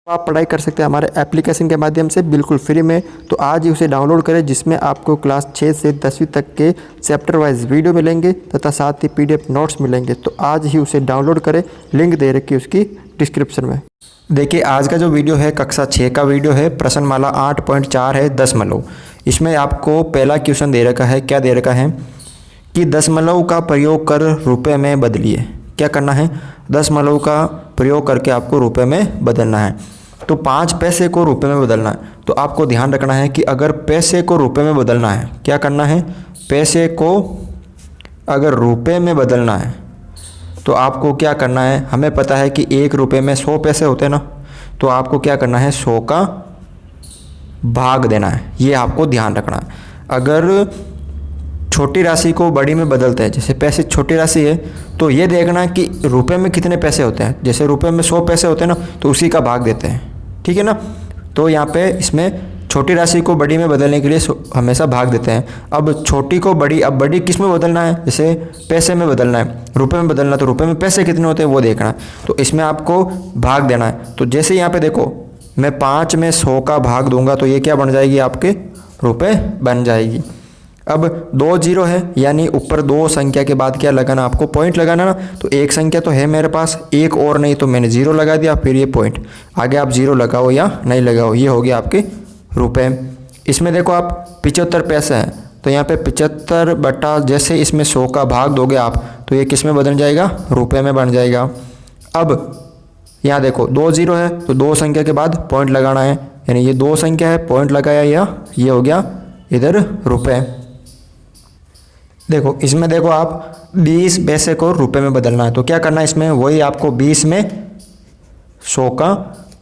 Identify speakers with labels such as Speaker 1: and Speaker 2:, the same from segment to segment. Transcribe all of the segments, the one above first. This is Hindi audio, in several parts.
Speaker 1: आप पढ़ाई कर सकते हैं हमारे एप्लीकेशन के माध्यम से बिल्कुल फ्री में। तो आज ही उसे डाउनलोड करें, जिसमें आपको क्लास 6 से 10वीं तक के चैप्टर वाइज वीडियो मिलेंगे तथा साथ ही PDF नोट्स मिलेंगे। तो आज ही उसे डाउनलोड करें, लिंक दे रखी है उसकी डिस्क्रिप्शन में। देखिए आज का जो वीडियो है कक्षा 6 का वीडियो है, प्रश्नमाला 8.4 है दशमलव। इसमें आपको पहला क्वेश्चन दे रखा है, क्या दे रखा है कि दशमलव का प्रयोग कर रुपये में बदलिए। क्या करना है, दशमलव का प्रयोग करके आपको रुपये में बदलना है। तो 5 पैसे को रुपये में बदलना है, तो आपको ध्यान रखना है कि अगर पैसे को रुपये में बदलना है, क्या करना है, पैसे को अगर रुपये में बदलना है तो आपको क्या करना है, हमें पता है कि 1 रुपये में 100 पैसे होते हैं ना, तो आपको क्या करना है, 100 का भाग देना है। ये आपको ध्यान रखना है। अगर छोटी राशि को बड़ी में बदलते हैं, जैसे पैसे छोटी राशि है, तो ये देखना कि रुपए में कितने पैसे होते हैं। जैसे रुपए में 100 पैसे होते हैं ना, तो उसी का भाग देते हैं, ठीक है ना। तो यहाँ पे इसमें छोटी राशि को बड़ी में बदलने के लिए हमेशा भाग देते हैं। अब छोटी को बड़ी, अब बड़ी किस में बदलना है, जैसे पैसे में बदलना है, रुपए में बदलना, तो रुपए में पैसे कितने होते हैं वो देखना है, तो इसमें आपको भाग देना है। तो जैसे यहाँ पे देखो, मैं 5 में 100 का भाग दूंगा तो ये क्या बन जाएगी, आपके रुपए बन जाएगी। अब 2 जीरो है, यानी ऊपर 2 संख्या के बाद क्या लगाना, आपको पॉइंट लगाना ना। तो एक संख्या तो है मेरे पास, एक और नहीं, तो मैंने 0 लगा दिया, फिर ये पॉइंट। आगे आप 0 लगाओ या नहीं लगाओ, ये हो गया आपके रुपए। इसमें देखो आप 75 पैसे हैं, तो यहाँ पे 75 बटा, जैसे इसमें 100 का भाग दोगे आप, तो ये किस में बदल जाएगा, रुपए में बन जाएगा। अब यहाँ देखो 2 जीरो है, तो 2 संख्या के बाद पॉइंट लगाना है, यानी ये 2 संख्या है, पॉइंट लगाया, या ये हो गया इधर रुपए। देखो इसमें देखो आप 20 पैसे को रुपए में बदलना है, तो क्या करना है, इसमें वही आपको 20 में 100 का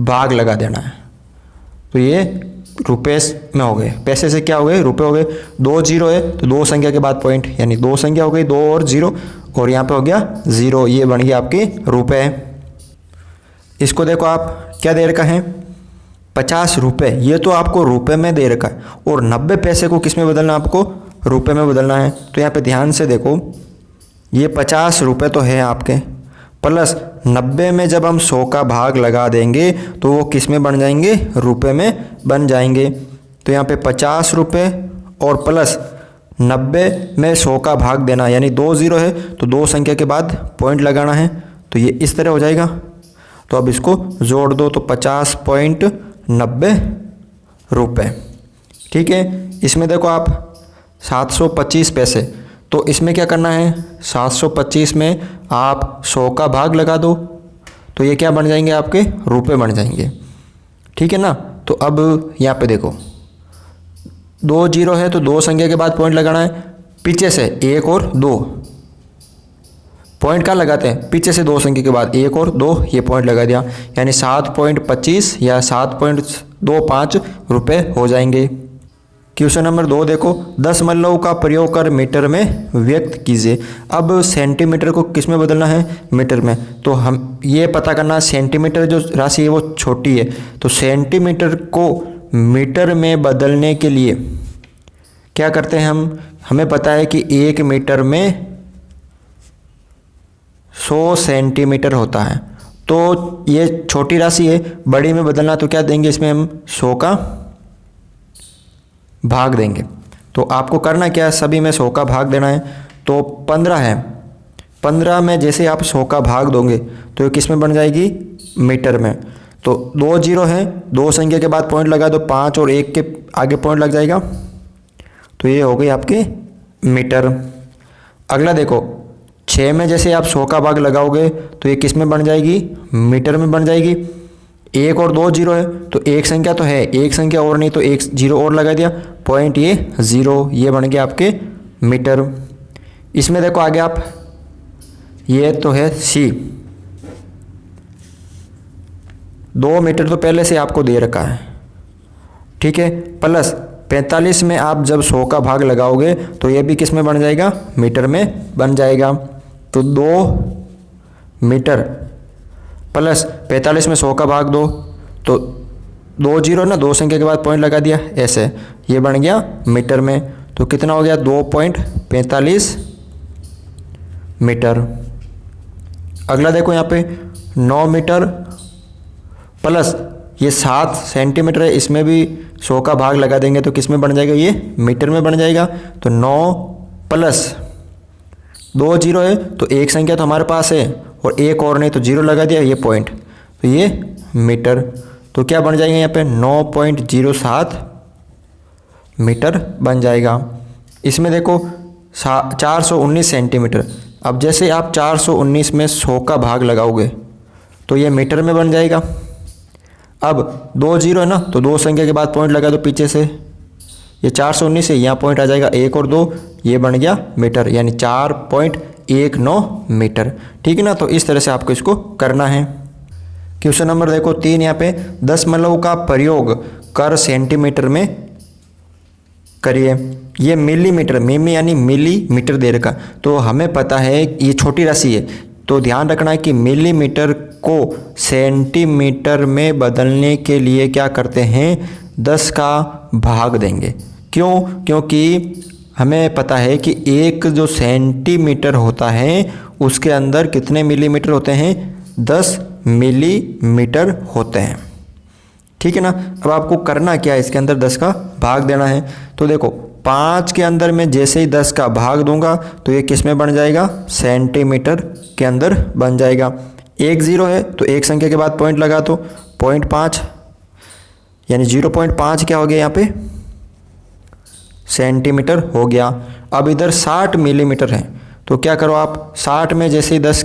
Speaker 1: भाग लगा देना है। तो ये रुपए में हो गए, पैसे से क्या हो गए, रुपए हो गए। 2 जीरो है, तो 2 संख्या के बाद पॉइंट, यानी 2 संख्या हो गई, 2 और 0, और यहाँ पे हो गया 0, ये बन गया आपके रुपए। इसको देखो आप क्या दे रखा है, 50 रुपये, ये तो आपको रुपए में दे रखा है, और 90 पैसे को किस में बदलना है, आपको रुपए में बदलना है। तो यहाँ पे ध्यान से देखो, ये 50 रुपये तो है आपके, प्लस 90 में जब हम 100 का भाग लगा देंगे तो वो किस में बन जाएंगे, रुपए में बन जाएंगे। तो यहाँ पे 50 रुपये और प्लस 90 में 100 का भाग देना, यानी 2 जीरो है, तो 2 संख्या के बाद पॉइंट लगाना है, तो ये इस तरह हो जाएगा। तो अब इसको जोड़ दो, तो 50.90 रुपये, ठीक है। इसमें देखो आप 725 पैसे, तो इसमें क्या करना है, 725 में आप 100 का भाग लगा दो, तो ये क्या बन जाएंगे, आपके रुपए बन जाएंगे, ठीक है ना। तो अब यहाँ पे देखो 2 जीरो है, तो 2 संख्या के बाद पॉइंट लगाना है, पीछे से 1 और 2, पॉइंट कहाँ लगाते हैं, पीछे से 2 संख्या के बाद 1 और 2, ये पॉइंट लगा दिया, यानी 7.25 या 7.25 रुपये हो जाएंगे। क्वेश्चन नंबर 2 देखो, दशमलव का प्रयोग कर मीटर में व्यक्त कीजिए। अब सेंटीमीटर को किस में बदलना है, मीटर में। तो हम ये पता करना, सेंटीमीटर जो राशि है वो छोटी है, तो सेंटीमीटर को मीटर में बदलने के लिए क्या करते हैं हम, हमें पता है कि 1 मीटर में 100 सेंटीमीटर होता है, तो ये छोटी राशि है, बड़ी में बदलना, तो क्या देंगे, इसमें हम 100 का भाग देंगे। तो आपको करना क्या है, सभी में 100 का भाग देना है। तो 15 है, 15 में जैसे आप 100 का भाग दोगे तो ये किस में बन जाएगी, मीटर में। तो 2 जीरो है, 2 संख्या के बाद पॉइंट लगा दो, 5 और 1 के आगे पॉइंट लग जाएगा, तो ये हो गई आपकी मीटर। अगला देखो 6 में जैसे आप 100 का भाग लगाओगे तो ये किस में बन जाएगी, मीटर में बन जाएगी। 1 और 2 जीरो है, तो एक संख्या तो है, एक संख्या और नहीं, तो 1 जीरो और लगा दिया, पॉइंट ये 0, ये बन गया आपके मीटर। इसमें देखो आगे आप, ये तो है C, 2 मीटर तो पहले से आपको दे रखा है, ठीक है, प्लस 45 में आप जब 100 का भाग लगाओगे तो ये भी किस में बन जाएगा, मीटर में बन जाएगा। तो 2 मीटर प्लस 45 में 100 का भाग दो, तो 2 जीरो ना, 2 संख्या के बाद पॉइंट लगा दिया, ऐसे ये बन गया मीटर में। तो कितना हो गया, 2.45 मीटर। अगला देखो यहाँ पे 9 मीटर प्लस ये 7 सेंटीमीटर है, इसमें भी 100 का भाग लगा देंगे तो किस में बन जाएगा, ये मीटर में बन जाएगा। तो 9 प्लस 2 जीरो है तो एक संख्या तो हमारे पास है और एक और नहीं तो जीरो लगा दिया, ये पॉइंट, तो ये मीटर। तो क्या बन जाएगा यहाँ पे 9.07 मीटर बन जाएगा। इसमें देखो 419 सेंटीमीटर। अब जैसे आप 419 में 100 का भाग लगाओगे तो ये मीटर में बन जाएगा। अब 2 जीरो है ना, तो 2 संख्या के बाद पॉइंट लगा दो पीछे से, ये 419 है, यहाँ पॉइंट आ जाएगा 1 और 2, ये बन गया मीटर, यानी 4.19 मीटर। ठीक है ना। तो इस तरह से आपको इसको करना है। क्वेश्चन नंबर देखो 3, यहाँ पे 10 मलव का प्रयोग कर सेंटीमीटर में करिए। ये मिलीमीटर, मिमी यानी मिलीमीटर दे रखा, तो हमें पता है ये छोटी राशि है, तो ध्यान रखना है कि मिलीमीटर को सेंटीमीटर में बदलने के लिए क्या करते हैं, 10 का भाग देंगे। क्यों? क्योंकि हमें पता है कि एक जो सेंटीमीटर होता है उसके अंदर कितने मिलीमीटर होते हैं, 10 मिलीमीटर होते हैं। ठीक है ना। अब आपको करना क्या है, इसके अंदर 10 का भाग देना है। तो देखो 5 के अंदर मैं जैसे ही 10 का भाग दूंगा तो ये किस में बन जाएगा, सेंटीमीटर के अंदर बन जाएगा। 1 जीरो है तो एक संख्या के बाद पॉइंट लगा दो, 0.5 यानी 0.5 क्या हो गया यहाँ पे, सेंटीमीटर हो गया। अब इधर 60 मिलीमीटर है तो क्या करो आप, 60 में जैसे ही 10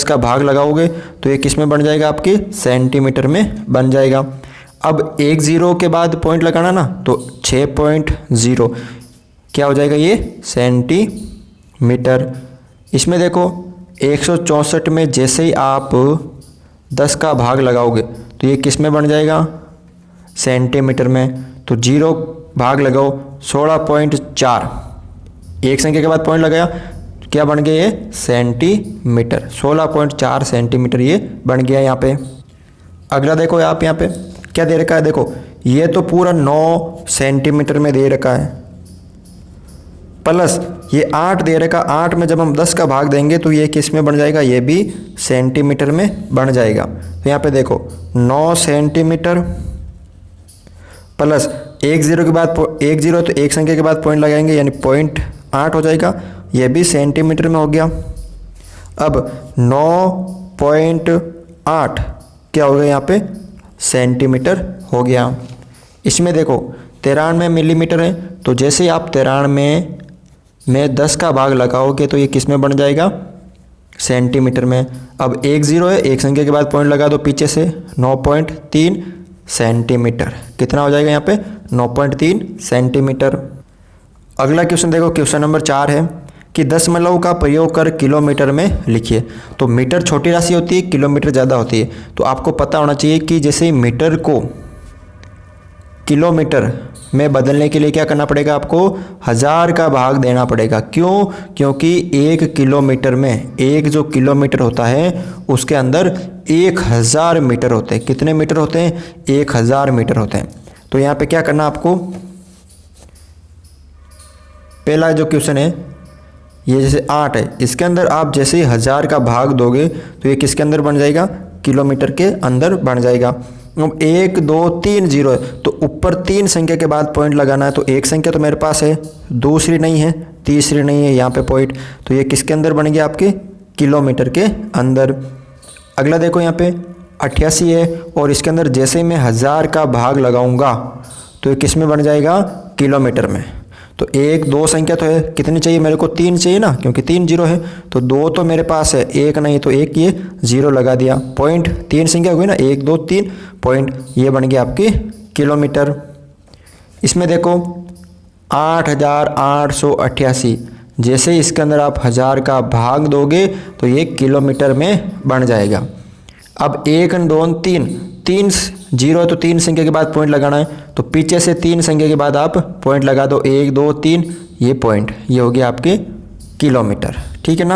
Speaker 1: का भाग लगाओगे तो ये किस में बन जाएगा, आपके सेंटीमीटर में बन जाएगा। अब 1 जीरो के बाद पॉइंट लगाना ना, तो 6.0 क्या हो जाएगा, ये सेंटीमीटर। इसमें देखो 164 में जैसे ही आप 10 का भाग लगाओगे तो ये किस में बन जाएगा, सेंटीमीटर में। तो 0 भाग लगाओ 16.4, एक संख्या के बाद पॉइंट लगाया, क्या बन गया ये, सेंटीमीटर। 16.4 सेंटीमीटर ये बन गया यहाँ पे। अगला देखो आप यहाँ पे क्या दे रखा है, देखो ये तो पूरा 9 सेंटीमीटर में दे रखा है, प्लस ये 8 दे रखा। 8 में जब हम 10 का भाग देंगे तो ये किस में बन जाएगा, ये भी सेंटीमीटर में बन जाएगा। तो यहाँ पे देखो 9 सेंटीमीटर प्लस 1 जीरो के बाद 1 जीरो तो एक संख्या के बाद पॉइंट लगाएंगे यानी 0.8 हो जाएगा, ये भी सेंटीमीटर में हो गया। अब 9.8 क्या हो गया यहाँ पे, सेंटीमीटर हो गया। इसमें देखो 93 मिलीमीटर है तो जैसे ही आप 93 में 10 का भाग लगाओगे तो ये किस में बन जाएगा, सेंटीमीटर में। अब 1 जीरो है, एक संख्या के बाद पॉइंट लगा दो पीछे से, 9.3 सेंटीमीटर। कितना हो जाएगा यहाँ पे, 9.3 सेंटीमीटर। अगला क्वेश्चन देखो, क्वेश्चन नंबर 4 है कि 10 मलव का प्रयोग कर किलोमीटर में लिखिए। तो मीटर छोटी राशि होती है, किलोमीटर ज़्यादा होती है। तो आपको पता होना चाहिए कि जैसे मीटर को किलोमीटर में बदलने के लिए क्या करना पड़ेगा, आपको 1000 का भाग देना पड़ेगा। क्यों? क्योंकि 1 किलोमीटर में, एक जो किलोमीटर होता है उसके अंदर 1000 मीटर होते हैं। कितने मीटर होते हैं, 1000 मीटर होते हैं। तो यहाँ पे क्या करना आपको, पहला जो क्वेश्चन है ये जैसे 8 है, इसके अंदर आप जैसे ही 1000 का भाग दोगे तो ये किसके अंदर बन जाएगा, किलोमीटर के अंदर बन जाएगा। अब 1 2 3 जीरो है तो ऊपर 3 संख्या के बाद पॉइंट लगाना है। तो एक संख्या तो मेरे पास है, दूसरी नहीं है, तीसरी नहीं है यहाँ पे पॉइंट, तो ये किसके अंदर बन गया, आपके किलोमीटर के अंदर। अगला देखो यहाँ पे 88 है और इसके अंदर जैसे ही मैं 1000 का भाग लगाऊंगा तो ये किस में बन जाएगा, किलोमीटर में। तो 1 2 संख्या तो है, कितनी चाहिए मेरे को, 3 चाहिए ना, क्योंकि 3 जीरो है। तो 2 तो मेरे पास है, 1 नहीं तो 1 ये जीरो लगा दिया, पॉइंट 3 संख्या हुई ना, 1 2 3 पॉइंट, ये बन गया आपकी किलोमीटर। इसमें देखो 8888, जैसे ही इसके अंदर आप 1000 का भाग दोगे तो ये किलोमीटर में बन जाएगा। अब 1 2 3 जीरो है तो 3 संख्या के बाद पॉइंट लगाना है। तो पीछे से 3 संख्या के बाद आप पॉइंट लगा दो, 1 2 3 ये पॉइंट, ये हो गया आपके किलोमीटर। ठीक है ना।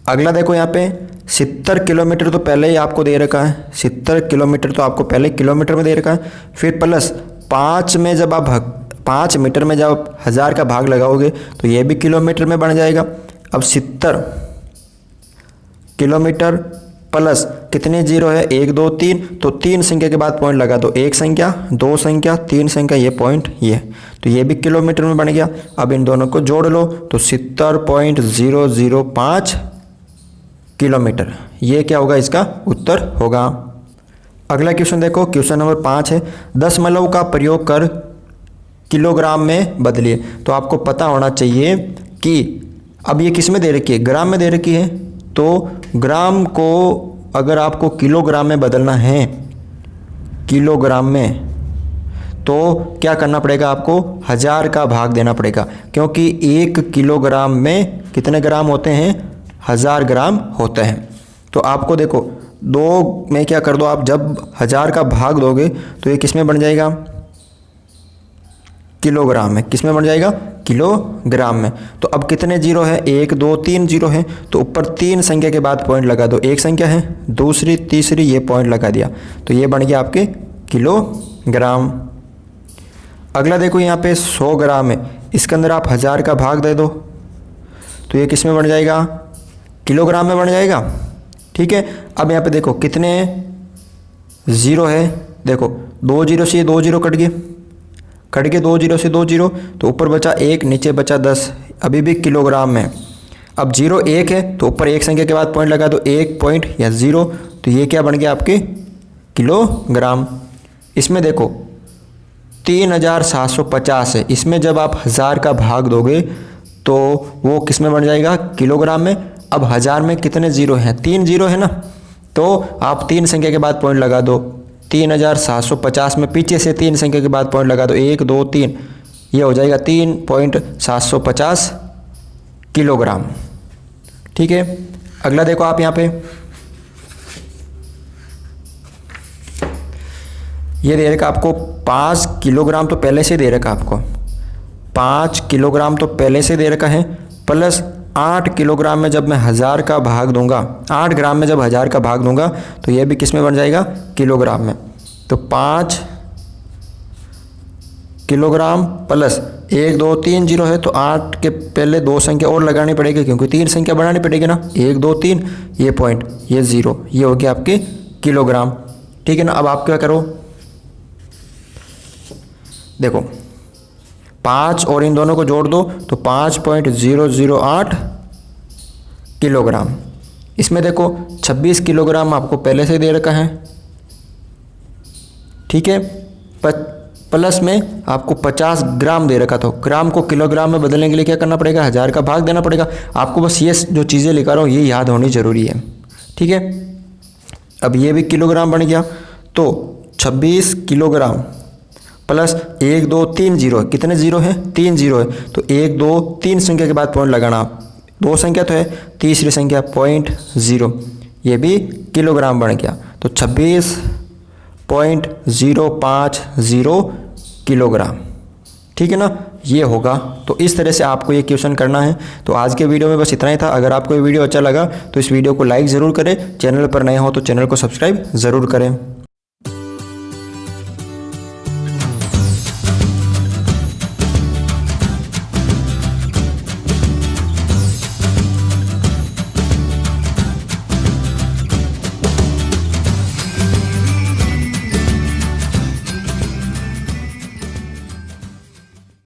Speaker 1: अगला देखो यहाँ पे 70 किलोमीटर तो पहले ही आपको दे रखा है, 70 किलोमीटर तो आपको पहले किलोमीटर में दे रखा है। फिर प्लस 5 में जब आप 5 मीटर में जब 1000 का भाग लगाओगे तो ये भी किलोमीटर में बन जाएगा। अब 70 किलोमीटर प्लस कितने जीरो है 1 2 3, तो 3 संख्या के बाद पॉइंट लगा दो, 1 संख्या 2 संख्या 3 संख्या, ये पॉइंट ये, तो ये भी किलोमीटर में बन गया। अब इन दोनों को जोड़ लो तो 70.005 किलोमीटर, ये क्या होगा, इसका उत्तर होगा। अगला क्वेश्चन देखो, क्वेश्चन नंबर 5 है, 10 मलव का प्रयोग कर किलोग्राम में बदलिए। तो आपको पता होना चाहिए कि अब ये किस में दे रखी है, ग्राम में दे रखी है, तो ग्राम को अगर आपको किलोग्राम में बदलना है, किलोग्राम में, तो क्या करना पड़ेगा, आपको 1000 का भाग देना पड़ेगा, क्योंकि 1 किलोग्राम में कितने ग्राम होते हैं, 1000 ग्राम होते हैं। तो आपको देखो 2 में क्या कर दो आप, जब 1000 का भाग दोगे तो ये किस में बन जाएगा, किलोग्राम में, किस में बन जाएगा, किलोग्राम में। तो अब कितने जीरो है, 1 2 3 जीरो है, तो ऊपर 3 संख्या के बाद पॉइंट लगा दो, एक संख्या है, दूसरी तीसरी, ये पॉइंट लगा दिया, तो ये बन गया आपके किलोग्राम। अगला देखो यहाँ पे 100 ग्राम है, इसके अंदर आप 1000 का भाग दे दो, तो ये किस में बन जाएगा, किलोग्राम में बन जाएगा। ठीक है, अब यहाँ पे देखो कितने ज़ीरो है, देखो 2 जीरो से 2 जीरो कट गए, 2 जीरो से 2 जीरो, तो ऊपर बचा 1, नीचे बचा 10, अभी भी किलोग्राम में। अब 0 1 है, तो ऊपर एक संख्या के बाद पॉइंट लगा दो, 1 पॉइंट या 0, तो ये क्या बन गया आपके किलोग्राम। इसमें देखो 3750 है, इसमें जब आप 1000 का भाग दोगे तो वो किस में बन जाएगा, किलोग्राम में। अब 1000 में कितने जीरो हैं, 3 जीरो है ना, तो आप 3 संख्या के बाद पॉइंट लगा दो, 3750 में पीछे से 3 संख्या के बाद पॉइंट लगा दो, 1 2 3, ये हो जाएगा 3.750 किलोग्राम। ठीक है, अगला देखो आप यहाँ पे, ये दे रखा आपको 5 किलोग्राम, तो पहले से दे रखा आपको 5 किलोग्राम तो पहले से दे रखा है, प्लस 8 किलोग्राम में जब मैं 1000 का भाग दूंगा, 8 ग्राम में जब 1000 का भाग दूंगा, तो ये भी किस में बन जाएगा, किलोग्राम में। तो 5 किलोग्राम प्लस 1 2 3 जीरो है, तो 8 के पहले 2 संख्या और लगानी पड़ेगी, क्योंकि 3 संख्या बढ़ानी पड़ेगी ना, 1 2 3, ये पॉइंट, ये 0, ये हो गया आपके किलोग्राम। ठीक है ना, अब आप क्या करो, देखो 5 और इन दोनों को जोड़ दो, तो 5.008 किलोग्राम। इसमें देखो 26 किलोग्राम आपको पहले से दे रखा है, ठीक है, प्लस में आपको 50 ग्राम दे रखा था। ग्राम को किलोग्राम में बदलने के लिए क्या करना पड़ेगा, 1000 का भाग देना पड़ेगा। आपको बस ये जो चीज़ें लिखा रहा हूँ ये याद होनी जरूरी है। ठीक है, अब ये भी किलोग्राम बन गया, तो 26 किलोग्राम प्लस 1 2 3 जीरो, कितने जीरो है, 3 जीरो है, तो 1 2 3 संख्या के बाद पॉइंट लगाना, 2 संख्या तो है, तीसरी संख्या 0.0, ये भी किलोग्राम बन गया। तो 26.050 किलोग्राम। ठीक है ना, ये होगा। तो इस तरह से आपको ये क्वेश्चन करना है। तो आज के वीडियो में बस इतना ही था। अगर आपको ये वीडियो अच्छा लगा तो इस वीडियो को लाइक ज़रूर करें, चैनल पर नए हो तो चैनल को सब्सक्राइब ज़रूर करें।